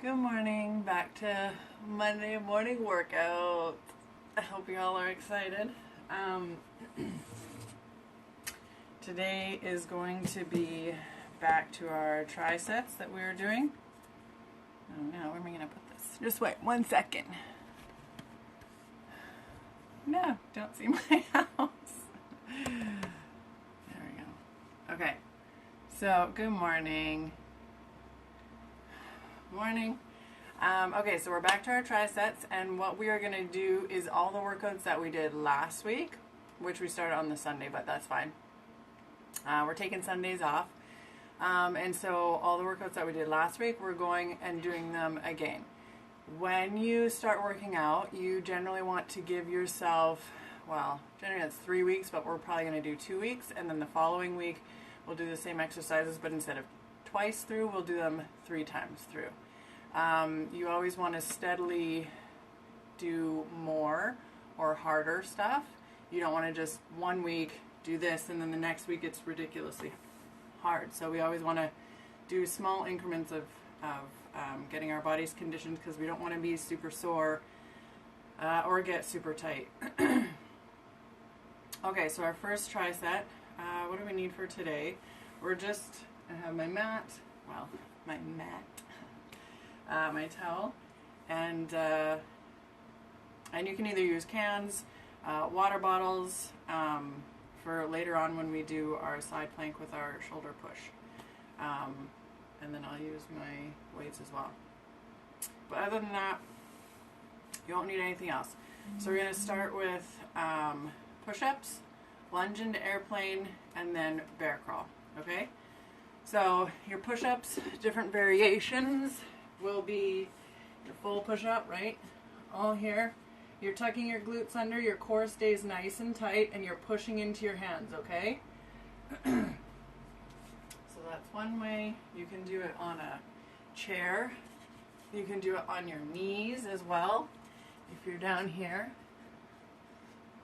Good morning, back to Monday morning workout. I hope you all are excited. Today is going to be back to our triceps that we were doing. Oh no, where am I going to put this? Just wait 1 second. No, don't see my house. There we go. Okay, so good morning. Morning. Okay, so we're back to our triceps, and what we are going to do is all the workouts that we did last week, which we started on the Sunday, but that's fine. We're taking Sundays off, and so all the workouts that we did last week, we're going and doing them again. When you start working out, you generally want to give yourself, well, generally it's 3 weeks, but we're probably going to do 2 weeks, and then the following week we'll do the same exercises, but instead of twice through, we'll do them 3 times through. You always want to steadily do more or harder stuff. You don't want to just 1 week do this and then the next week it's ridiculously hard. So we always want to do small increments of getting our bodies conditioned, because we don't want to be super sore or get super tight. Okay, so our first tricep, what do we need for today? I have my mat, my towel, and you can either use cans, water bottles, for later on when we do our side plank with our shoulder push. And then I'll use my weights as well. But other than that, you won't need anything else. So we're going to start with push-ups, lunge into airplane, and then bear crawl, okay? So your push-ups, different variations, will be your full push-up, right? All here. You're tucking your glutes under, your core stays nice and tight, and you're pushing into your hands, okay? So that's one way. You can do it on a chair. You can do it on your knees as well, if you're down here.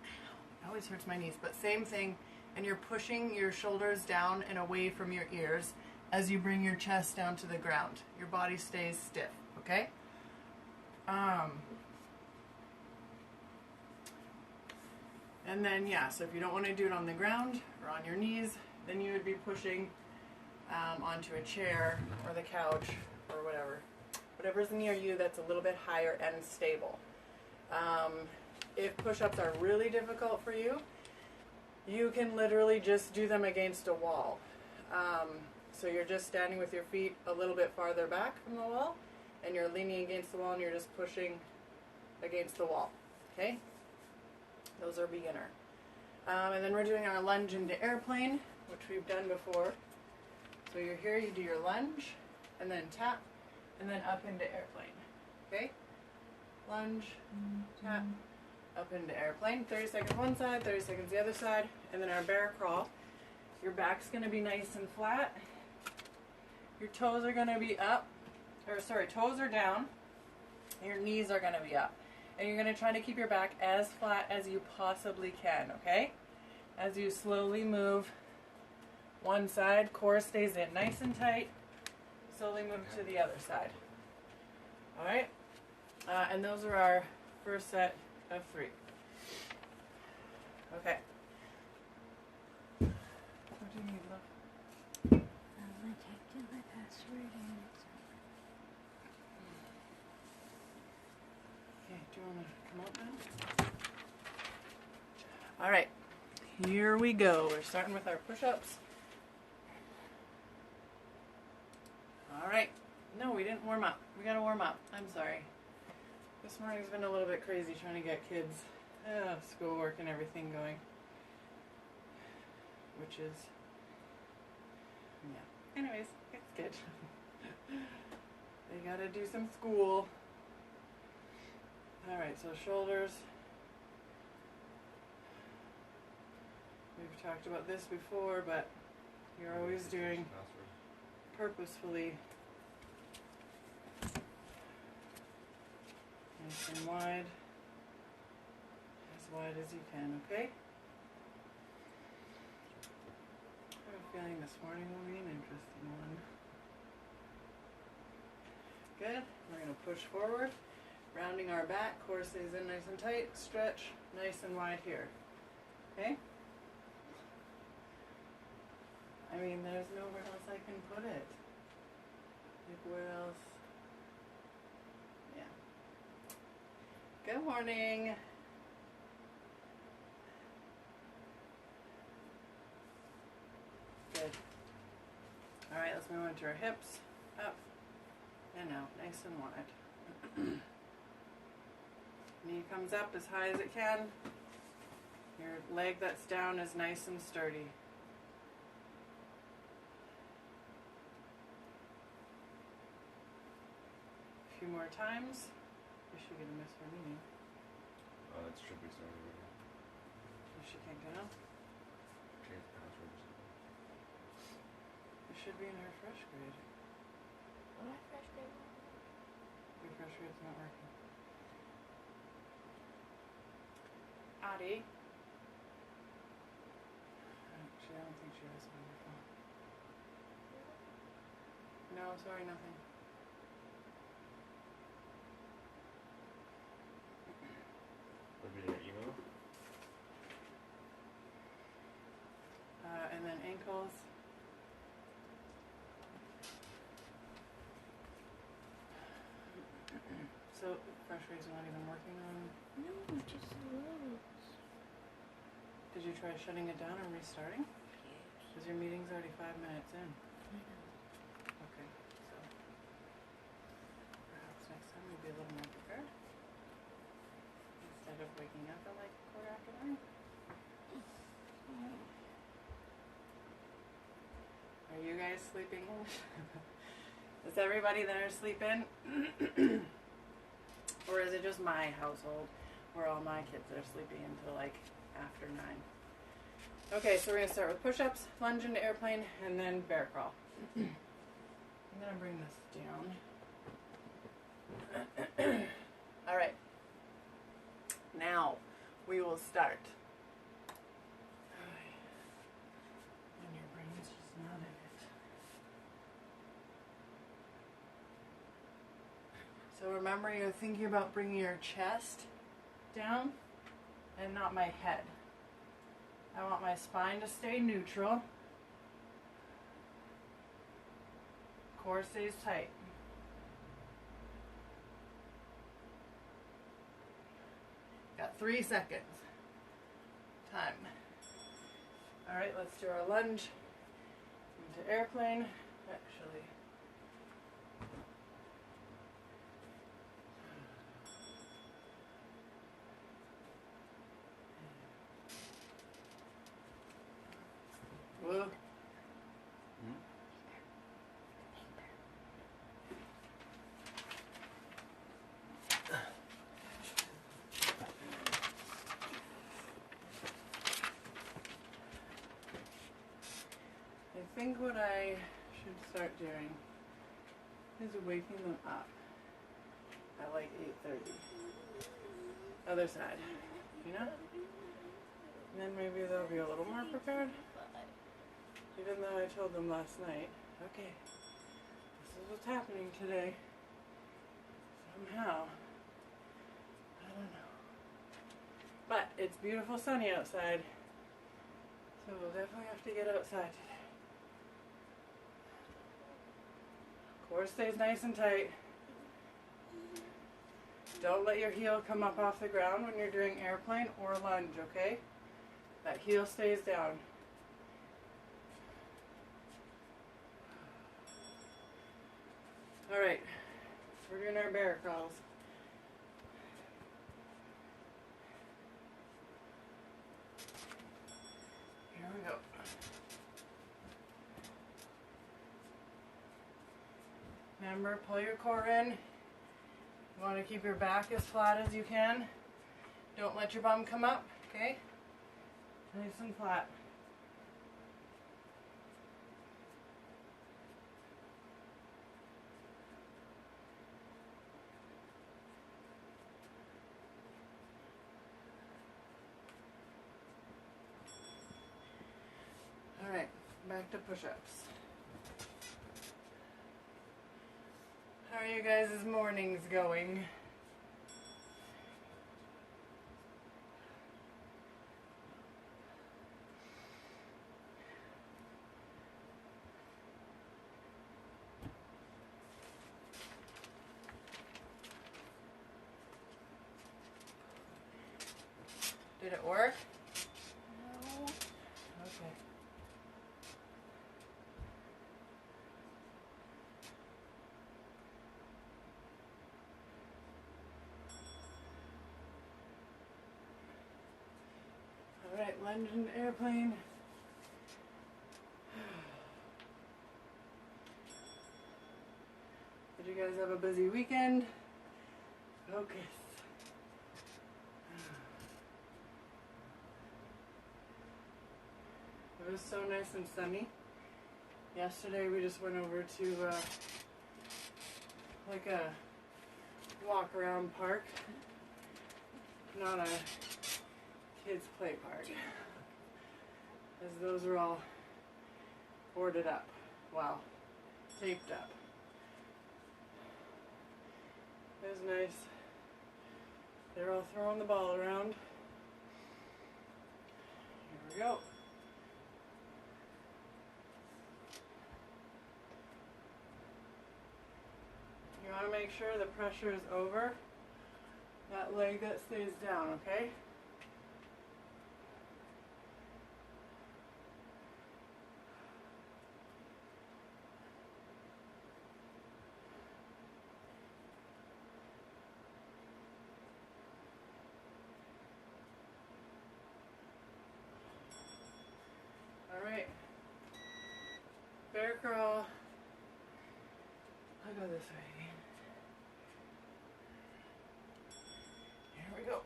It always hurts my knees, but same thing. And you're pushing your shoulders down and away from your ears as you bring your chest down to the ground. Your body stays stiff, okay? And then, so if you don't want to do it on the ground or on your knees, then you would be pushing onto a chair or the couch or whatever's near you that's a little bit higher and stable. If push-ups are really difficult for you, you can literally just do them against a wall. So you're just standing with your feet a little bit farther back from the wall, and you're leaning against the wall, and you're just pushing against the wall, okay? Those are beginner. And then we're doing our lunge into airplane, which we've done before. So you're here, you do your lunge, and then tap, and then up into airplane, okay? Lunge, tap, up into airplane. 30 seconds one side, 30 seconds the other side, and then our bear crawl. Your back's going to be nice and flat. Your toes are going to be up, toes are down. Your knees are going to be up. And you're going to try to keep your back as flat as you possibly can, okay? As you slowly move one side, core stays in nice and tight. Slowly move to the other side. All right? And those are our first set of 3. Okay. What do you need, love? I typed in my password and Okay, do you want to come out now? All right, here we go. We're starting with our push-ups. All right. No, we didn't warm up. We got to warm up. I'm sorry. This morning's been a little bit crazy trying to get kids' schoolwork and everything going. Which is, anyways, it's good. They got to do some school. Alright, so shoulders. We've talked about this before, but you're always doing purposefully nice and wide as you can, okay? I have a feeling this morning will be an interesting one. Good. We're going to push forward, rounding our back, core stays in nice and tight, stretch nice and wide here. Okay? I mean, there's nowhere else I can put it. Like, where else? Yeah. Good morning. Good. Alright, let's move on to our hips. Up and out, nice and wide. Knee comes up as high as it can. Your leg that's down is nice and sturdy. A few more times. Is she gonna miss her meeting? That should be started already. If she can't get up, Change passwords. it should be in her fresh grade. What fresh grade? Your fresh grade's not working. Addie. Actually, I don't think she has it on her phone. No, sorry, nothing. Would be your email? And then ankles. So, fresh grade's not even working on. No, just loads. Did you try shutting it down or restarting? Yes. Because your meeting's already 5 minutes in. I know. Okay, so perhaps next time we'll be a little more prepared. Instead of waking up at like 9:15. Are you guys sleeping? Is everybody there sleeping? Or is it just my household where all my kids are sleeping until like after 9? Okay, so we're going to start with push-ups, lunge into airplane, and then bear crawl. I'm going to bring this down. All right. Now, we will start. And your brain's just not in it. So remember, you're thinking about bringing your chest down and not my head. I want my spine to stay neutral. Core stays tight. Got 3 seconds. Time. Alright, let's do our lunge into airplane. Actually. Whoa. I think what I should start doing is waking them up at like 8:30. Other side, you know? And then maybe they'll be a little more prepared. Even though I told them last night, okay, this is what's happening today. Somehow. I don't know. But it's beautiful sunny outside. So we'll definitely have to get outside today. Core stays nice and tight. Don't let your heel come up off the ground when you're doing airplane or lunge, okay? That heel stays down. Alright, we're doing our bear crawls. Here we go. Remember, pull your core in. You want to keep your back as flat as you can. Don't let your bum come up, okay? Nice and flat. Alright, back to push-ups. are you guys' mornings going? Did it work? No. Okay. Alright, lunge in the airplane. Did you guys have a busy weekend? Focus. It was so nice and sunny. Yesterday we just went over to like a walk around park. Not a kids play park. As those are all boarded up. Well, taped up. It was nice. They're all throwing the ball around. Here we go. You want to make sure the pressure is over that leg that stays down, okay? Alright. Bear crawl. I'll go this way again. Here we go.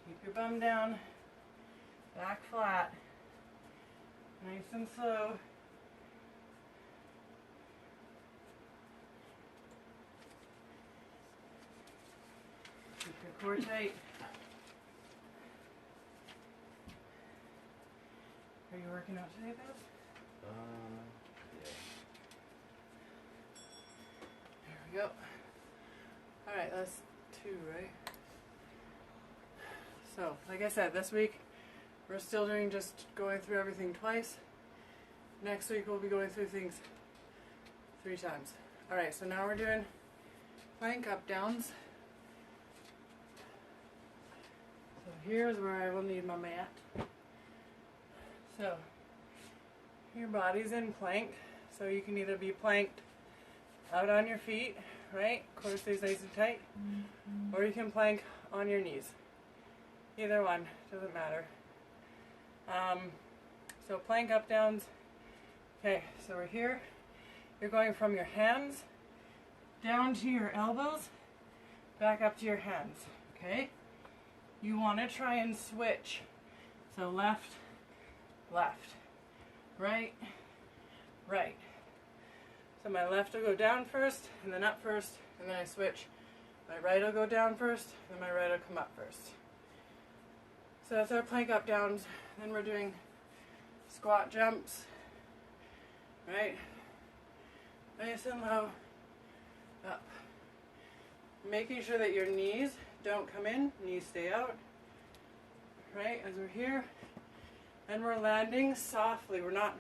Keep your bum down. Back flat. Nice and slow. Keep your core tight. Are you working out today, Beth? Yeah. There we go. Alright, that's 2, right? So, like I said, this week we're still doing just going through everything twice. Next week we'll be going through things 3 times. Alright, so now we're doing plank up downs. So here's where I will need my mat. So, your body's in plank, so you can either be planked out on your feet, right? Core stays nice and tight. Or you can plank on your knees. Either one, doesn't matter. So plank up downs. Okay, so we're here. You're going from your hands down to your elbows, back up to your hands, okay? You want to try and switch. So left, left, right, right. So my left will go down first, and then up first, and then I switch. My right will go down first, and my right will come up first. So that's our plank up downs. Then we're doing squat jumps, right? Nice and low, up. Making sure that your knees don't come in, knees stay out, right? As we're here. And we're landing softly. We're not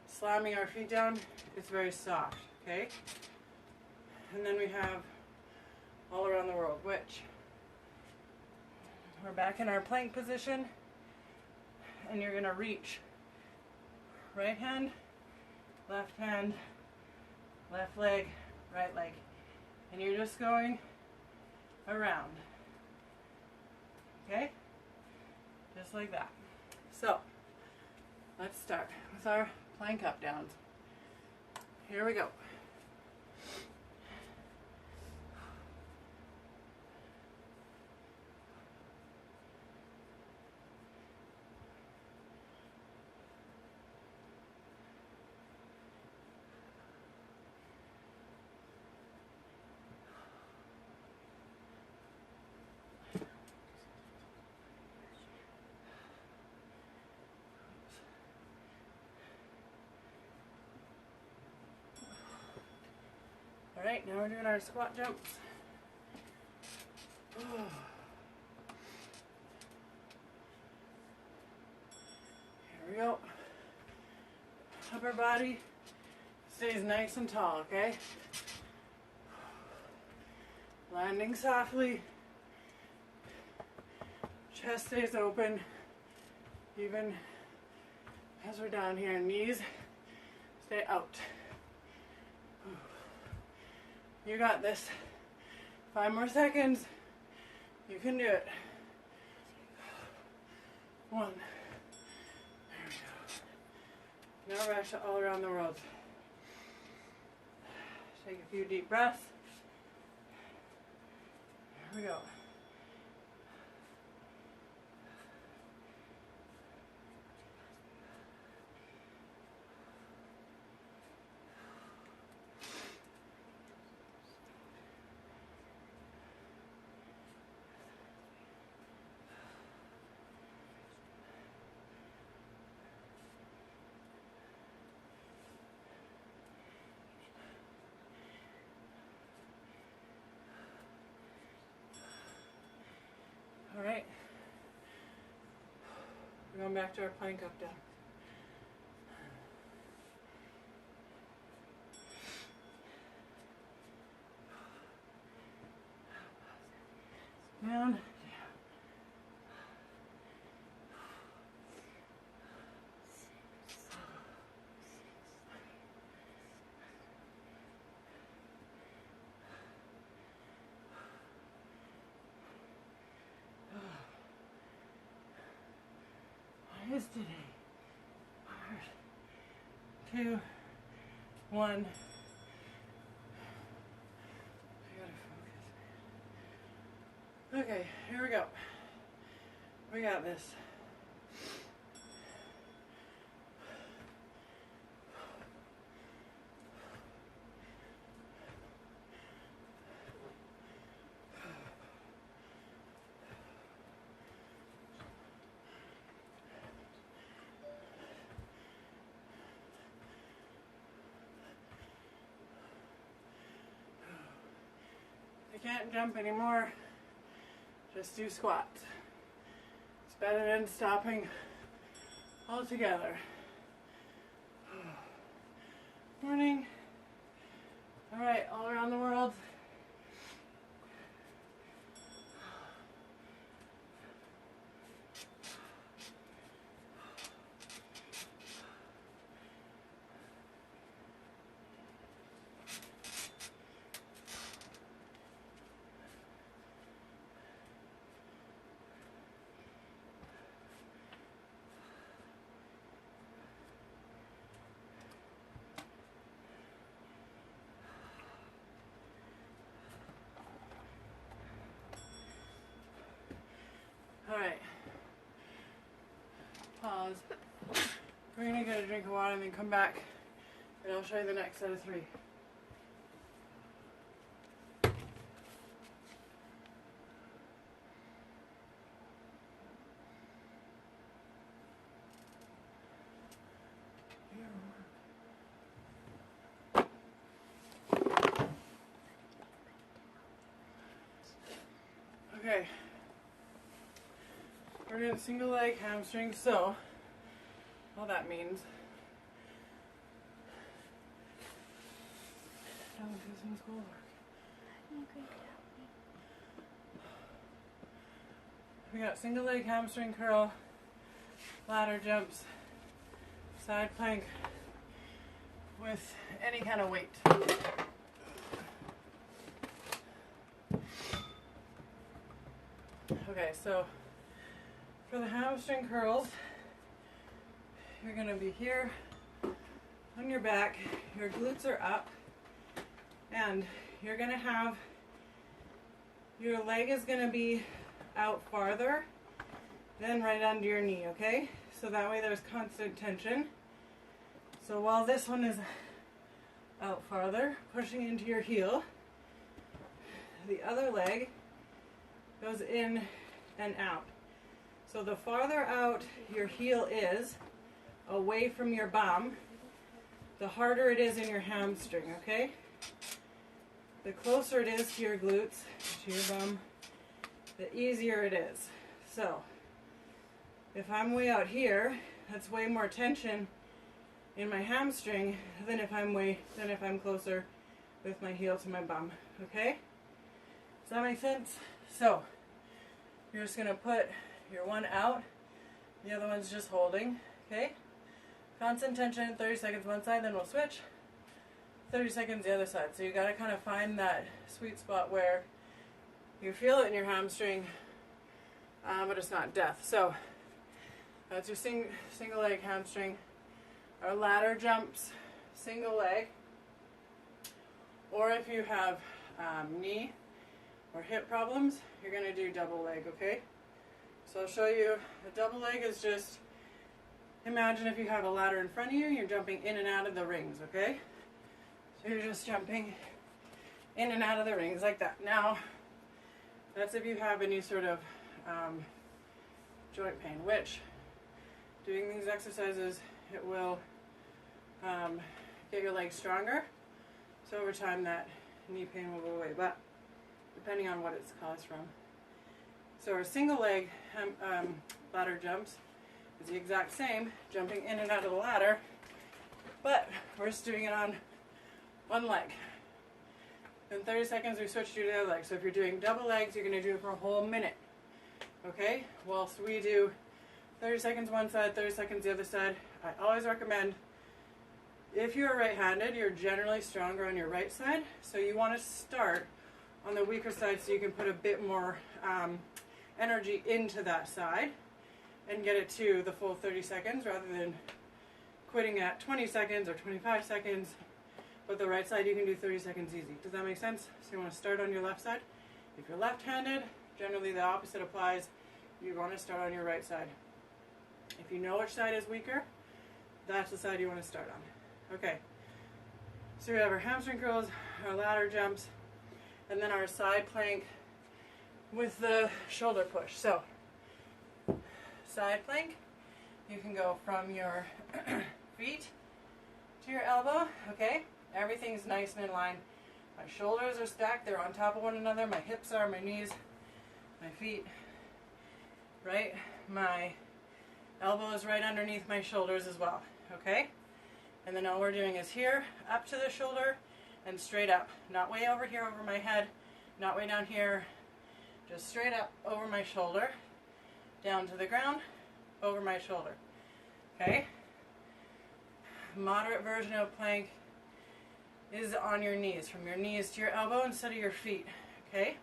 slamming our feet down. It's very soft, okay? And then we have all around the world, which we're back in our plank position, and you're gonna reach right hand, left leg, right leg. And you're just going around, okay? Just like that. So, let's start with our plank up downs. Here we go. Alright, now we're doing our squat jumps. Here we go. Upper body stays nice and tall, okay? Landing softly. Chest stays open. Even as we're down here, knees stay out. You got this. 5 more seconds. You can do it. 1. There we go. Now rush all around the world. Take a few deep breaths. Here we go. All right. We're going back to our plank up down. Down. What is today? 2, 1. I gotta focus. Okay, here we go. We got this. If you can't jump anymore, just do squats. It's better than stopping altogether. Morning. All right, all around the world. All right. Pause. We're gonna get a drink of water and then come back, and I'll show you the next set of 3. Okay. We're doing single leg hamstring, so all that means don't do some schoolwork. We got single leg hamstring curl, ladder jumps, side plank with any kind of weight. Okay, so for the hamstring curls, you're going to be here on your back, your glutes are up, and you're going to have, your leg is going to be out farther than right under your knee, okay? So that way there's constant tension. So while this one is out farther, pushing into your heel, the other leg goes in and out. So the farther out your heel is away from your bum, the harder it is in your hamstring, okay? the closer it is to your glutes, to your bum, the easier it is. So if I'm way out here, that's way more tension in my hamstring than if I'm closer with my heel to my bum. Okay? Does that make sense? So you're just gonna put your one out, the other one's just holding. Okay? Constant tension, 30 seconds one side, then we'll switch. 30 seconds the other side. So you gotta kind of find that sweet spot where you feel it in your hamstring, but it's not death. So that's your single leg hamstring. Our ladder jumps, single leg. Or if you have knee or hip problems, you're gonna do double leg, okay? So I'll show you. The double leg is just, imagine if you have a ladder in front of you, you're jumping in and out of the rings, okay? So you're just jumping in and out of the rings like that. Now, that's if you have any sort of joint pain, which doing these exercises, it will get your legs stronger. So over time that knee pain will go away, but depending on what it's caused from. So our single leg ladder jumps is the exact same, jumping in and out of the ladder, but we're just doing it on one leg. In 30 seconds we switch to the other leg. So if you're doing double legs, you're going to do it for a whole minute. Okay? Whilst we do 30 seconds one side, 30 seconds the other side. I always recommend, if you're right-handed, you're generally stronger on your right side. So you want to start on the weaker side so you can put a bit more energy into that side and get it to the full 30 seconds rather than quitting at 20 seconds or 25 seconds. But the right side you can do 30 seconds easy. Does that make sense? So you want to start on your left side. If you're left-handed, generally the opposite applies. You want to start on your right side. If you know which side is weaker, that's the side you want to start on. Okay. So we have our hamstring curls, our ladder jumps, and then our side plank with the shoulder push. So, side plank, you can go from your feet to your elbow, okay? Everything's nice and in line. My shoulders are stacked, they're on top of one another. My hips are, my knees, my feet, right? My elbow is right underneath my shoulders as well, okay? And then all we're doing is here, up to the shoulder, and straight up. Not way over here over my head, not way down here, just straight up over my shoulder, down to the ground, over my shoulder, okay? Moderate version of plank is on your knees, from your knees to your elbow instead of your feet, okay?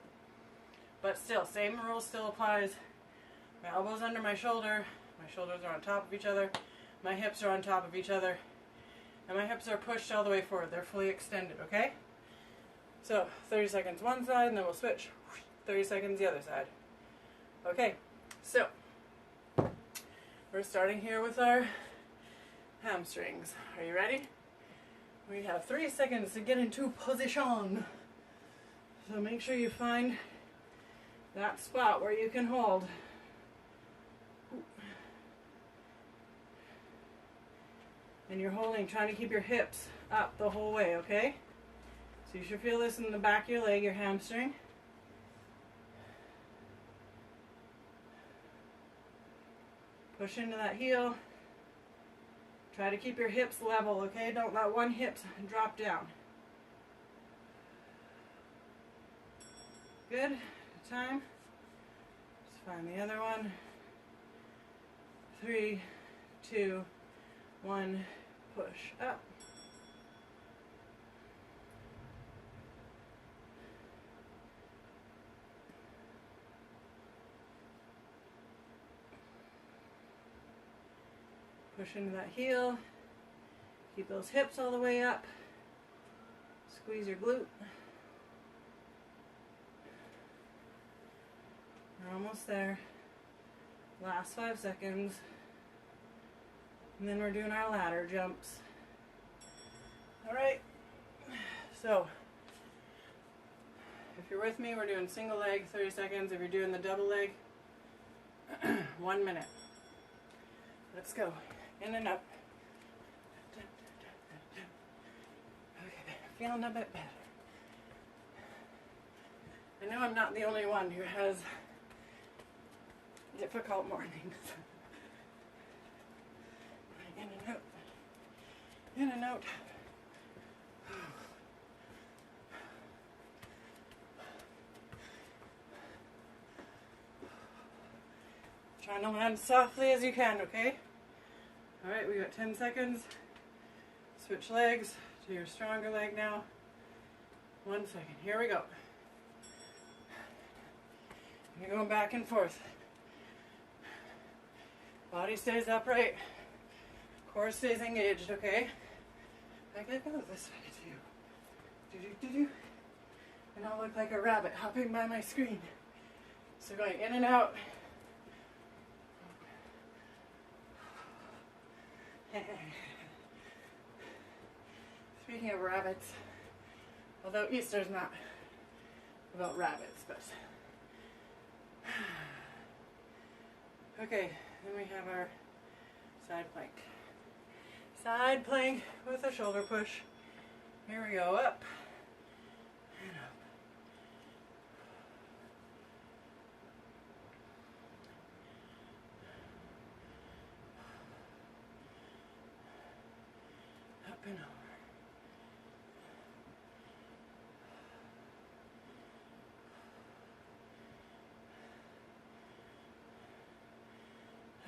But still, same rule still applies. My elbow's under my shoulder, my shoulders are on top of each other, my hips are on top of each other, and my hips are pushed all the way forward. They're fully extended, okay? So, 30 seconds one side, and then we'll switch. 30 seconds the other side. Okay, so we're starting here with our hamstrings. Are you ready? We have 3 seconds to get into position. So make sure you find that spot where you can hold. And you're holding, trying to keep your hips up the whole way, okay? So you should feel this in the back of your leg, your hamstring. Push into that heel. Try to keep your hips level, okay? Don't let one hip drop down. Good. Good time. Let's find the other one. 3, 2, 1. Push up. Push into that heel. Keep those hips all the way up. Squeeze your glute. We're almost there. Last 5 seconds. And then we're doing our ladder jumps. Alright. So, if you're with me, we're doing single leg, 30 seconds. If you're doing the double leg, 1 minute. Let's go. In and up. Okay, feeling a bit better. know I'm not the only one who has difficult mornings. In and out. In and out. Trying to land softly as you can, okay? Alright, we got 10 seconds. Switch legs to your stronger leg now. 1 second. Here we go. You're going back and forth. Body stays upright. Core stays engaged, okay? I can go this way too. Do-do-do-do. And I'll look like a rabbit hopping by my screen. So going in and out. Speaking of rabbits, although Easter's not about rabbits, but okay, then we have our side plank. Side plank with a shoulder push. Here we go, up and up. Up and over.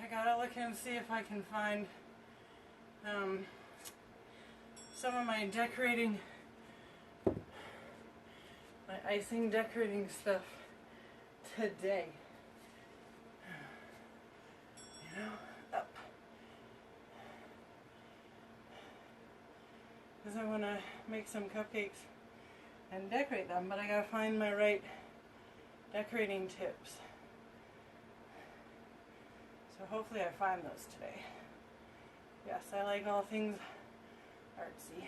I gotta look and see if I can find some of my decorating, my icing decorating stuff today. You know, up. Because I want to make some cupcakes and decorate them, but I gotta find my right decorating tips. So hopefully I find those today. Yes, I like all things artsy.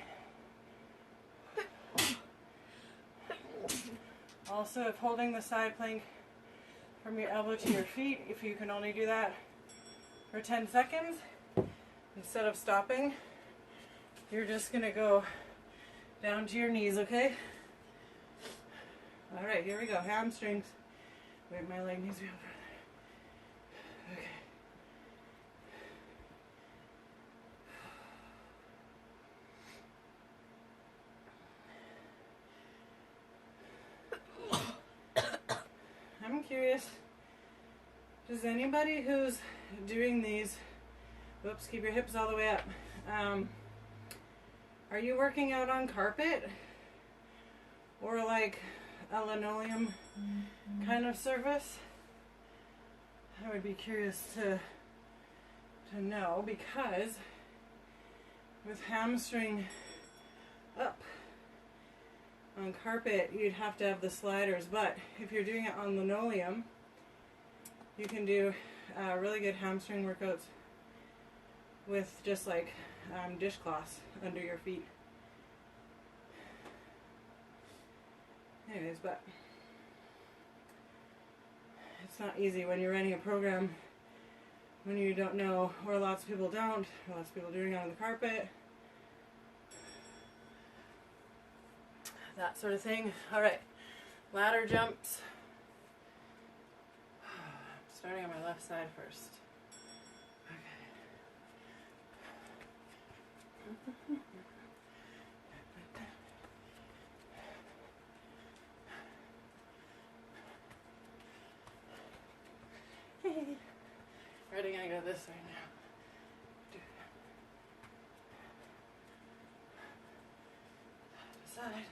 Also, if holding the side plank from your elbow to your feet, if you can only do that for 10 seconds, instead of stopping, you're just going to go down to your knees, okay? Alright, here we go. Hamstrings. Wait, my leg needs to be over there. Okay. I'm curious, does anybody who's doing these, whoops, keep your hips all the way up, are you working out on carpet or like a linoleum kind of surface? I would be curious to know, because with hamstring up on carpet, you'd have to have the sliders, but if you're doing it on linoleum, you can do really good hamstring workouts with just like dishcloths under your feet. Anyways, but it's not easy when you're running a program when you don't know, or lots of people don't, or lots of people doing it on the carpet. That sort of thing. Alright, ladder jumps. Starting on my left side first. Okay. Ready, gonna go this way now. Side.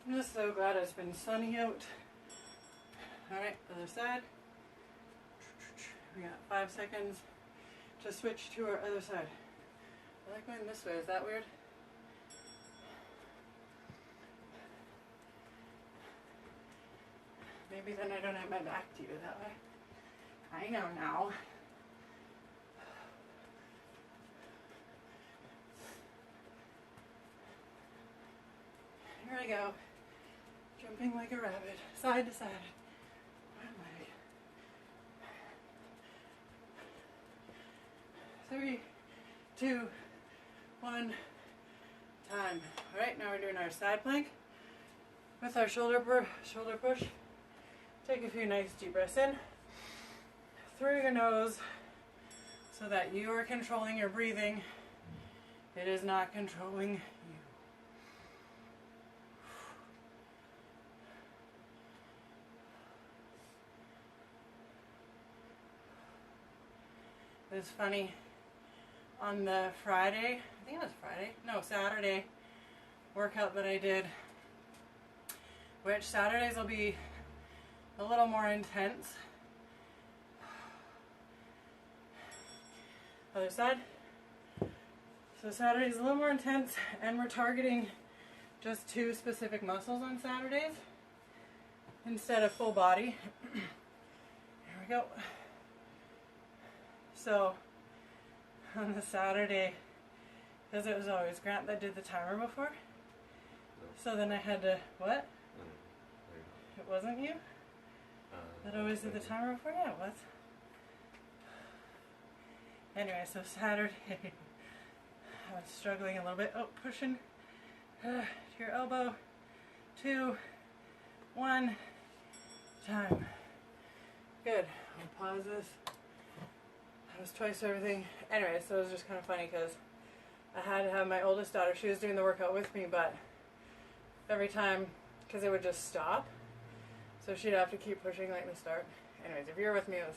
I'm just so glad it's been sunny out. Alright, other side. We got 5 seconds to switch to our other side. I like going this way, is that weird? Maybe then I don't have my back to you that way. I know now. Here I go. Jumping like a rabbit, side to side. One leg. 3, 2, 1. time. All right, now we're doing our side plank with our shoulder push. Take a few nice deep breaths in through your nose so that you are controlling your breathing. It is not controlling you. It was funny, on the Friday, I think it was Friday, no, Saturday workout that I did, which Saturdays will be a little more intense. Other side. So Saturday's a little more intense, and we're targeting just 2 specific muscles on Saturdays instead of full body. Here we go. So on the Saturday, because it was always Grant that did the timer before, so then I had to, what? It wasn't you? That always did the timer before? Yeah, it was. Anyway, so Saturday, I was struggling a little bit. Oh, pushing to your elbow. 2, 1, time. Good. I'll pause this. That was twice everything. Anyway, so it was just kind of funny because I had to have my oldest daughter. She was doing the workout with me, but every time, because it would just stop, so she'd have to keep pushing, like me start. Anyways, if you were with me, it was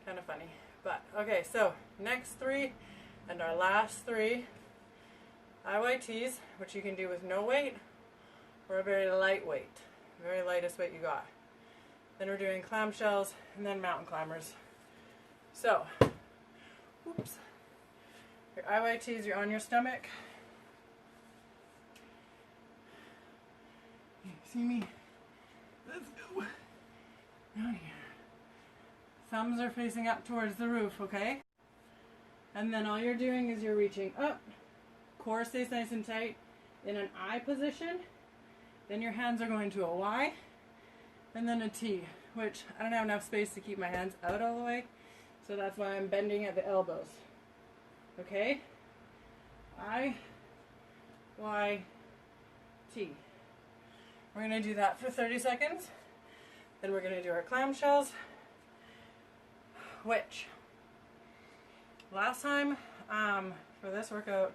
kind of funny. But okay, so next 3 and our last 3 IYTs, which you can do with no weight or a very light weight, very lightest weight you got. Then we're doing clamshells and then mountain climbers. So, oops. Your IYTs, you're on your stomach. You see me? Let's go. Down here. Thumbs are facing up towards the roof, okay? And then all you're doing is you're reaching up. Core stays nice and tight in an I position. Then your hands are going to a Y. And then a T, which I don't have enough space to keep my hands out all the way. So that's why I'm bending at the elbows. Okay? I, Y, T. We're going to do that for 30 seconds. Then we're going to do our clamshells, which last time for this workout,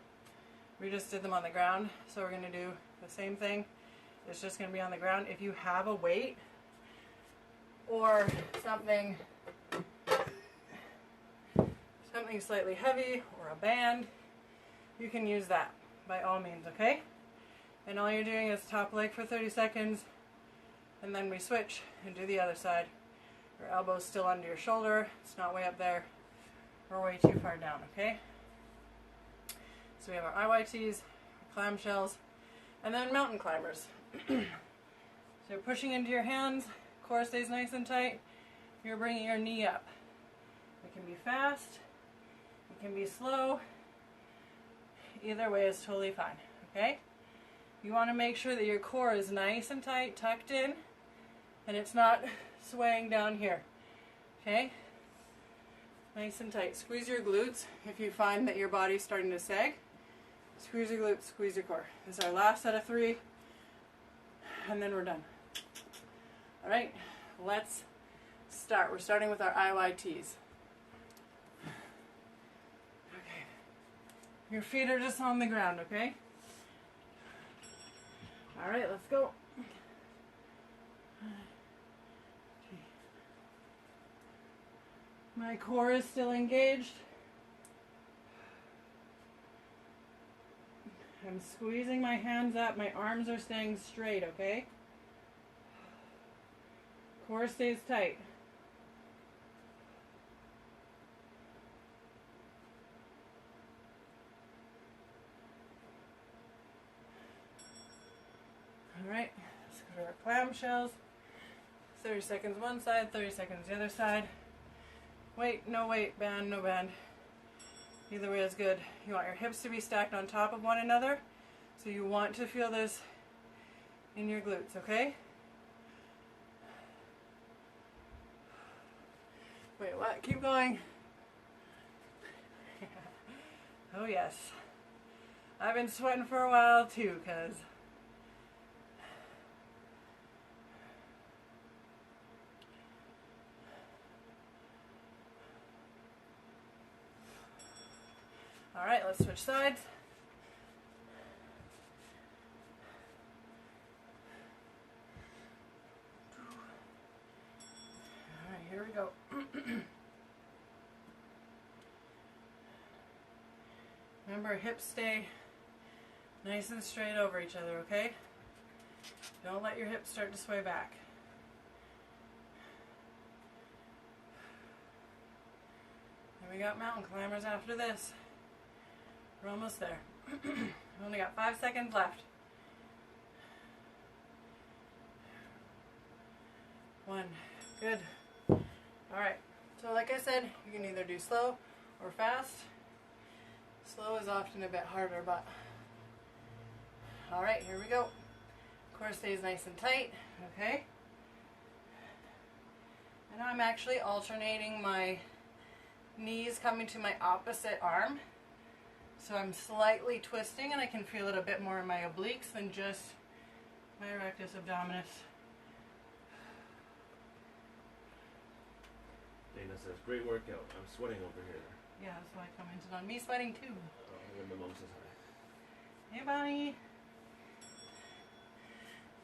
we just did them on the ground. So we're going to do the same thing. It's just going to be on the ground. If you have a weight or something slightly heavy or a band, you can use that by all means, okay? And all you're doing is top leg for 30 seconds, and then we switch and do the other side. Your elbow's still under your shoulder, it's not way up there or way too far down, okay? So we have our IYTs, clamshells, and then mountain climbers. So you're pushing into your hands, core stays nice and tight, you're bringing your knee up. It can be fast, it can be slow, either way is totally fine, okay? You want to make sure that your core is nice and tight, tucked in, and it's not swaying down here, okay? Nice and tight. Squeeze your glutes if you find that your body's starting to sag. Squeeze your glutes, squeeze your core. This is our last set of 3, and then we're done. All right, let's start. We're starting with our IYTs. Your feet are just on the ground, okay? All right, let's go. My core is still engaged. I'm squeezing my hands up. My arms are staying straight, okay? Core stays tight. Alright, let's go to our clamshells. 30 seconds one side, 30 seconds the other side. Weight, no weight, band, no band. Either way is good. You want your hips to be stacked on top of one another. So you want to feel this in your glutes, okay? Wait, what? Keep going. Oh yes. I've been sweating for a while too, cause all right, let's switch sides. All right, here we go. Remember, hips stay nice and straight over each other, okay? Don't let your hips start to sway back. And we got mountain climbers after this. We're almost there. We only got 5 seconds left. 1. Good. Alright. So like I said, you can either do slow or fast. Slow is often a bit harder, but alright, here we go. Core stays nice and tight, okay? And I'm actually alternating my knees coming to my opposite arm. So I'm slightly twisting and I can feel it a bit more in my obliques than just my rectus abdominis. Dana says, great workout. I'm sweating over here. Yeah, that's why I commented on me sweating too. Oh, when the mom says hi. Hey, Bonnie.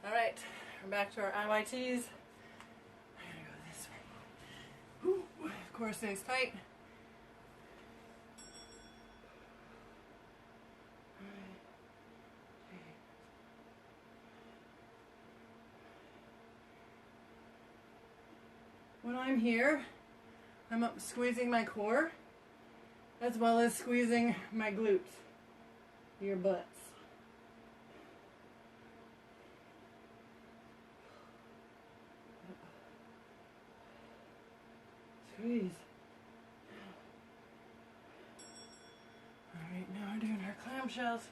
Alright, we're back to our IYTs. I'm gonna go this way. Whew. Core stays tight. When I'm here, I'm up squeezing my core as well as squeezing my glutes, your butts. Squeeze. All right, now we're doing our clamshells.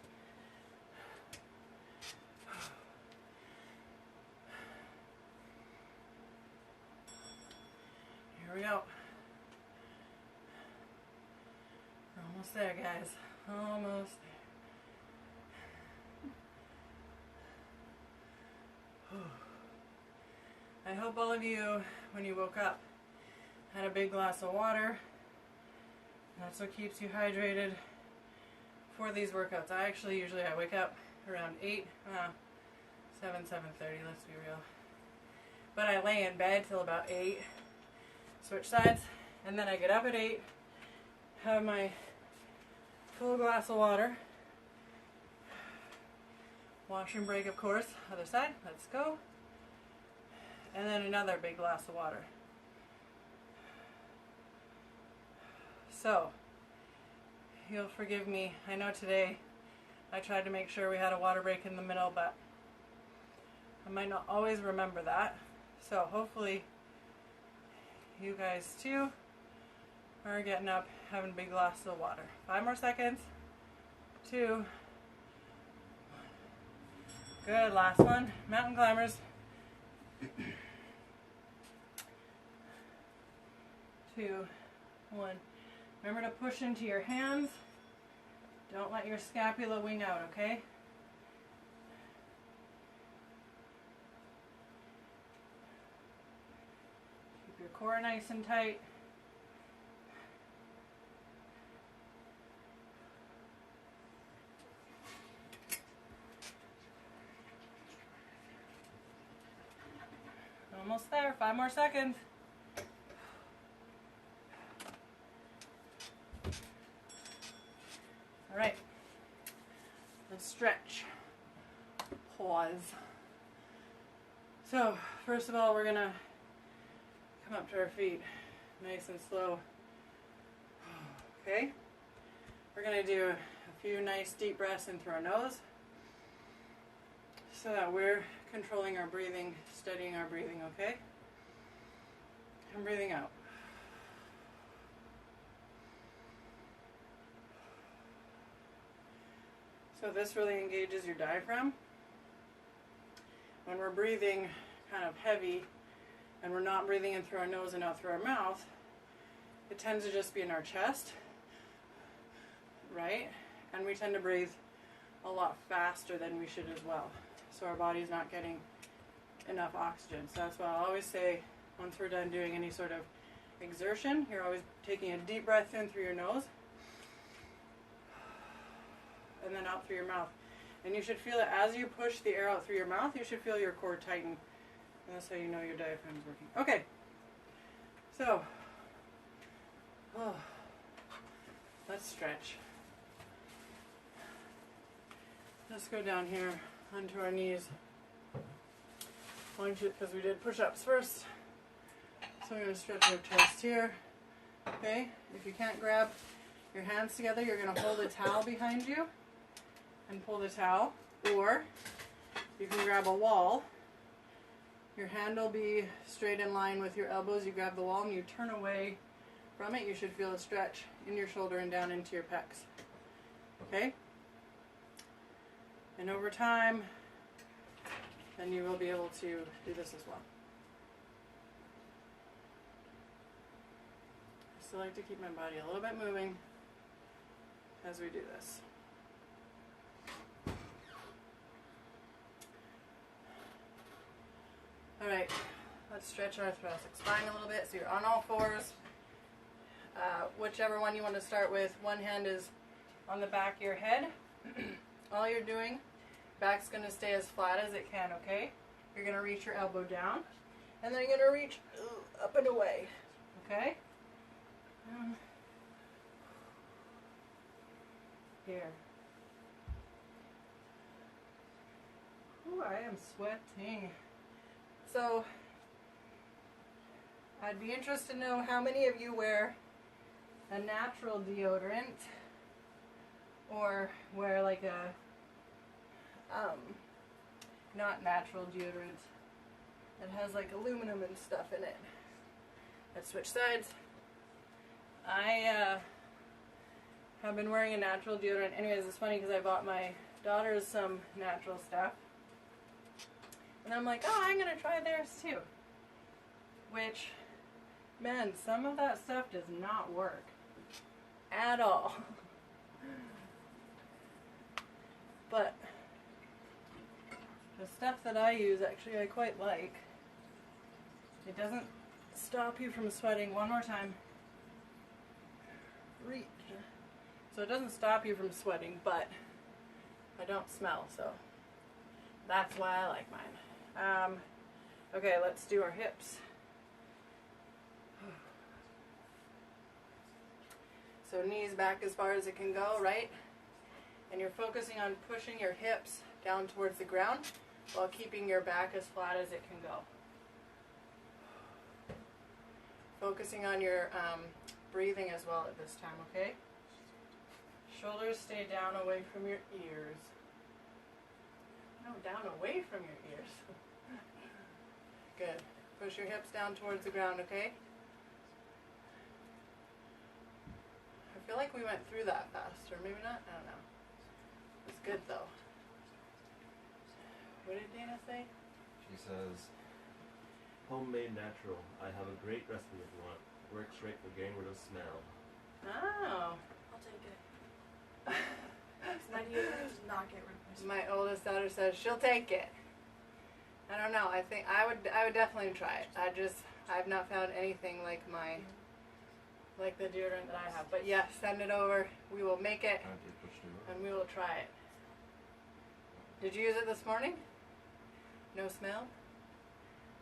Here we go. We're almost there, guys. Almost there. I hope all of you, when you woke up, had a big glass of water. That's what keeps you hydrated for these workouts. I wake up around 8, 7, 7:30, let's be real. But I lay in bed till about 8, switch sides, and then I get up at 8, have my full glass of water, wash and break, of course, other side, let's go, and then another big glass of water. So, you'll forgive me. I know today I tried to make sure we had a water break in the middle, but I might not always remember that. So hopefully you guys too are getting up, having a big glass of water. 5 more seconds. 2. 1. Good, last one. Mountain climbers. 2, 1. Remember to push into your hands. Don't let your scapula wing out, okay? Keep your core nice and tight. Almost there. 5 more seconds. All right, let's stretch. Pause. So, first of all, we're gonna come up to our feet nice and slow. Okay? We're gonna do a few nice deep breaths in through our nose so that we're controlling our breathing, steadying our breathing, okay? And breathing out. So this really engages your diaphragm. When we're breathing kind of heavy and we're not breathing in through our nose and out through our mouth, it tends to just be in our chest, right? And we tend to breathe a lot faster than we should as well. So our body's not getting enough oxygen. So that's why I always say, once we're done doing any sort of exertion, you're always taking a deep breath in through your nose and then out through your mouth. And you should feel it as you push the air out through your mouth, you should feel your core tighten. And that's how you know your diaphragm is working. Okay. So, let's stretch. Let's go down here onto our knees. Because we did push-ups first. So we're going to stretch our chest here. Okay? If you can't grab your hands together, you're going to hold a towel behind you and pull the towel. Or you can grab a wall. Your hand will be straight in line with your elbows. You grab the wall and you turn away from it. You should feel a stretch in your shoulder and down into your pecs. Okay? And over time, then you will be able to do this as well. I still like to keep my body a little bit moving as we do this. Alright, let's stretch our thoracic spine a little bit. So you're on all fours. Whichever one you want to start with. One hand is on the back of your head. All you're doing, back's going to stay as flat as it can, okay? You're going to reach your elbow down. And then you're going to reach up and away, okay? Here. Ooh, I am sweating. So, I'd be interested to know how many of you wear a natural deodorant or wear like a not natural deodorant that has like aluminum and stuff in it. Let's switch sides. I have been wearing a natural deodorant. Anyways, it's funny because I bought my daughters some natural stuff. And I'm like, oh, I'm going to try theirs too. Which, man, some of that stuff does not work. At all. But the stuff that I use, actually, I quite like. It doesn't stop you from sweating. One more time. Reach. So it doesn't stop you from sweating, but I don't smell, so that's why I like mine. Okay, let's do our hips. So knees back as far as it can go, right? And you're focusing on pushing your hips down towards the ground while keeping your back as flat as it can go. Focusing on your breathing as well at this time, okay? Shoulders stay down away from your ears. No, down away from your ears. Good. Push your hips down towards the ground, okay? I feel like we went through that fast, or maybe not. I don't know. It's good though. What did Dana say? She says, homemade natural. I have a great recipe if you want. Works right for getting rid of smell. Oh. I'll take it. My deodorant does not get rid of my smell. My oldest daughter says she'll take it. I don't know. I think I would definitely try it. I've not found anything like like the deodorant that I have. But yeah, send it over. We will make it and we will try it. Did you use it this morning? No smell?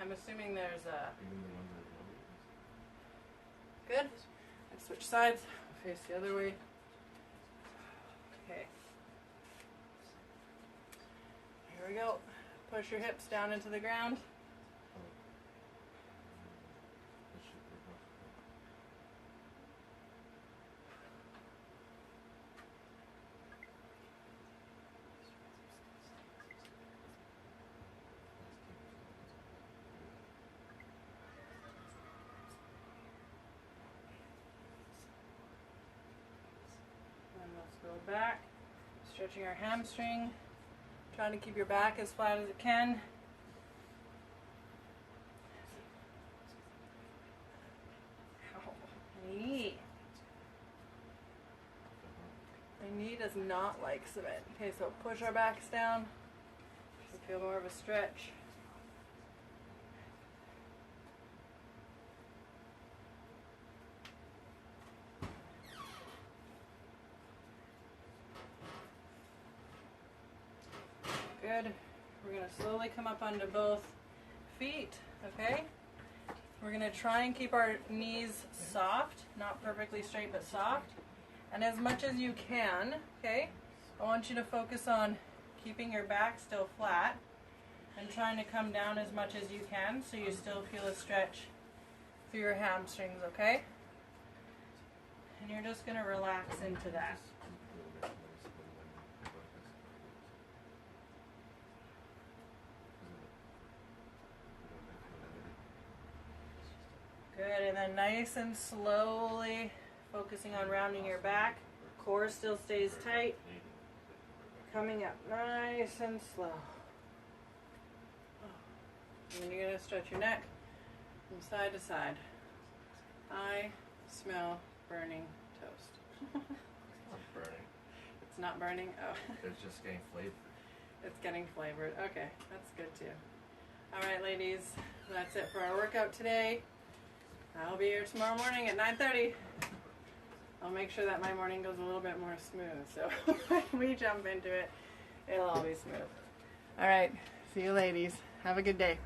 I'm assuming there's a... Good? Let's switch sides. I'll face the other way. Okay. Here we go. Push your hips down into the ground. And let's go back. Stretching our hamstring. Trying to keep your back as flat as it can. Ow, my knee. My knee knee does not like cement. Okay, so push our backs down. We feel more of a stretch. Good. We're going to slowly come up onto both feet, okay? We're going to try and keep our knees soft, not perfectly straight, but soft. And as much as you can, okay, I want you to focus on keeping your back still flat and trying to come down as much as you can so you still feel a stretch through your hamstrings, okay? And you're just going to relax into that. Good, and then nice and slowly focusing on rounding your back. Core still stays tight. Coming up nice and slow. And then you're going to stretch your neck from side to side. I smell burning toast. It's not burning. It's not burning? Oh. It's just getting flavored. It's getting flavored. Okay, that's good too. All right, ladies, that's it for our workout today. I'll be here tomorrow morning at 9:30. I'll make sure that my morning goes a little bit more smooth. So when we jump into it, it'll all be smooth. All right, see you ladies. Have a good day.